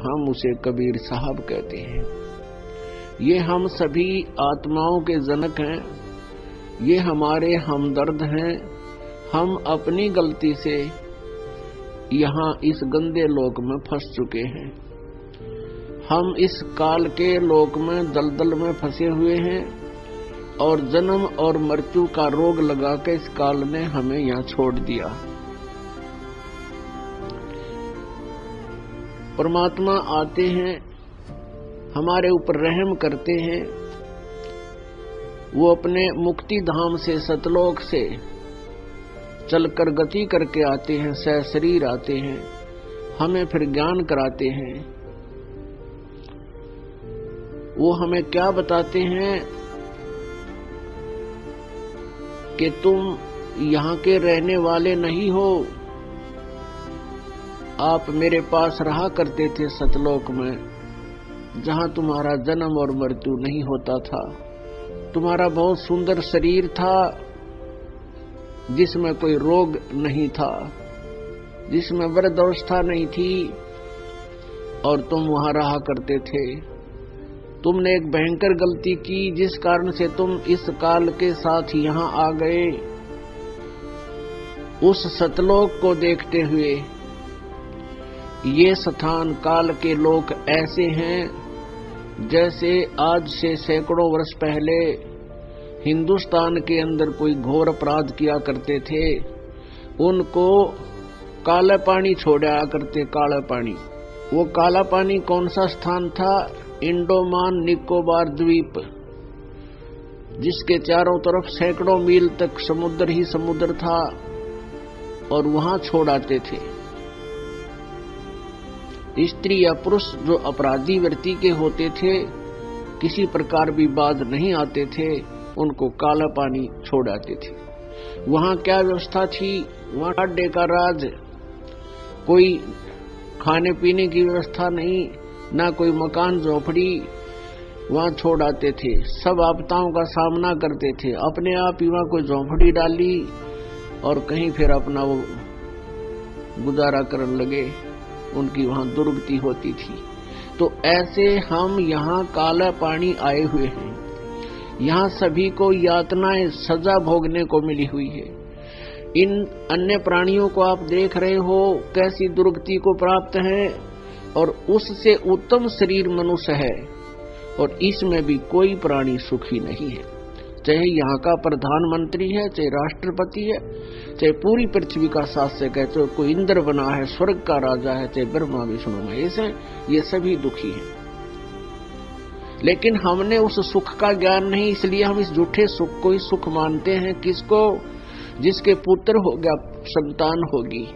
हम उसे कबीर साहब कहते हैं। ये हम सभी आत्माओं के जनक हैं, ये हमारे हमदर्द हैं। हम अपनी गलती से यहाँ इस गंदे लोक में फंस चुके हैं। हम इस काल के लोक में दलदल में फंसे हुए हैं और जन्म और मृत्यु का रोग लगा के इस काल ने हमें यहाँ छोड़ दिया। परमात्मा आते हैं, हमारे ऊपर रहम करते हैं। वो अपने मुक्ति धाम से, सतलोक से चलकर गति करके आते हैं, सशरीर आते हैं, हमें फिर ज्ञान कराते हैं। वो हमें क्या बताते हैं कि तुम यहाँ के रहने वाले नहीं हो, आप मेरे पास रहा करते थे सतलोक में, जहाँ तुम्हारा जन्म और मृत्यु नहीं होता था। तुम्हारा बहुत सुंदर शरीर था जिसमें कोई रोग नहीं था, जिसमें वृद्धावस्था नहीं थी, और तुम वहां रहा करते थे। तुमने एक भयंकर गलती की जिस कारण से तुम इस काल के साथ यहाँ आ गए। उस सतलोक को देखते हुए ये स्थान काल के लोक ऐसे हैं जैसे आज से सैकड़ों वर्ष पहले हिंदुस्तान के अंदर कोई घोर अपराध किया करते थे, उनको काला पानी छोड़ा करते। काला पानी, वो काला पानी कौन सा स्थान था? इंडोमान निकोबार द्वीप, जिसके चारों तरफ सैकड़ों मील तक समुद्र ही समुद्र था, और वहां छोड़ाते थे। स्त्री या पुरुष जो अपराधी वृत्ति के होते थे, किसी प्रकार विवाद नहीं आते थे, उनको काला पानी छोड़ाते थे। वहां क्या व्यवस्था थी? वहां अड्डे का राज, कोई खाने पीने की व्यवस्था नहीं, ना कोई मकान झोपड़ी। वहां छोड़ाते थे, सब आपदाओं का सामना करते थे। अपने आप ही वहां कोई झोपड़ी डाली और कहीं फिर अपना वो गुजारा करने लगे, उनकी वहां दुर्गति होती थी। तो ऐसे हम यहाँ काला पानी आए हुए हैं। यहाँ सभी को यातनाएं, सजा भोगने को मिली हुई है। इन अन्य प्राणियों को आप देख रहे हो कैसी दुर्गति को प्राप्त है, और उससे उत्तम शरीर मनुष्य है, और इसमें भी कोई प्राणी सुखी नहीं है। चाहे यहाँ का प्रधानमंत्री है, चाहे राष्ट्रपति है, चाहे पूरी पृथ्वी का शासक है, चाहे कोई इंद्र बना है, स्वर्ग का राजा है, चाहे ब्रह्मा विष्णु महेश है, ये सभी दुखी हैं। लेकिन हमने उस सुख का ज्ञान नहीं, इसलिए हम इस झूठे सुख को ही सुख मानते हैं। किसको? जिसके पुत्र हो गया, संतान होगी,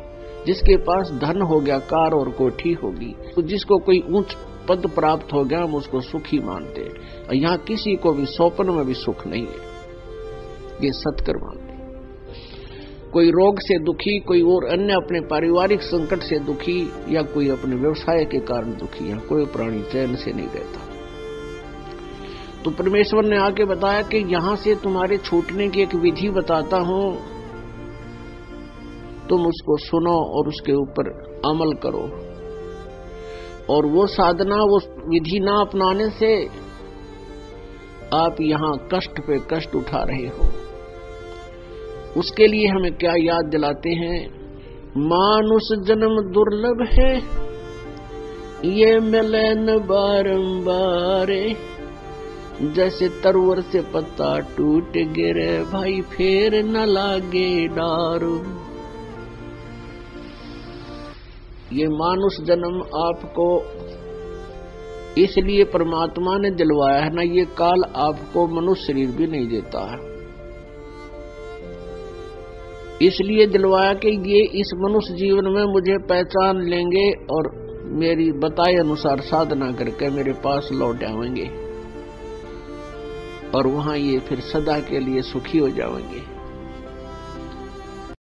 जिसके पास धन हो गया, कार और कोठी होगी, तो जिसको कोई ऊंच पद प्राप्त हो गया, हम उसको सुखी मानते हैं। और यहाँ किसी को भी स्वप्न में भी सुख नहीं है, ये सत्कर मानते हैं। कोई रोग से दुखी, कोई और अन्य अपने पारिवारिक संकट से दुखी, या कोई अपने व्यवसाय के कारण दुखी, या कोई प्राणी चैन से नहीं रहता। तो परमेश्वर ने आके बताया कि यहाँ से तुम्हारे छूटने की एक विधि बताता हूँ, तुम उसको सुनो और उसके ऊपर अमल करो। और वो साधना, वो विधि ना अपनाने से आप यहाँ कष्ट पे कष्ट उठा रहे हो। उसके लिए हमें क्या याद दिलाते हैं? मानुष जन्म दुर्लभ है, ये मिले न बारंबार। जैसे तरवर से पत्ता टूट गिरे, भाई फेर न लागे डार। ये मानुष जन्म आपको इसलिए परमात्मा ने दिलवाया है ना, ये काल आपको मनुष्य शरीर भी नहीं देता है। इसलिए दिलवाया कि ये इस मनुष्य जीवन में मुझे पहचान लेंगे और मेरी बताए अनुसार साधना करके मेरे पास लौट आएंगे, और वहां ये फिर सदा के लिए सुखी हो जाएंगे।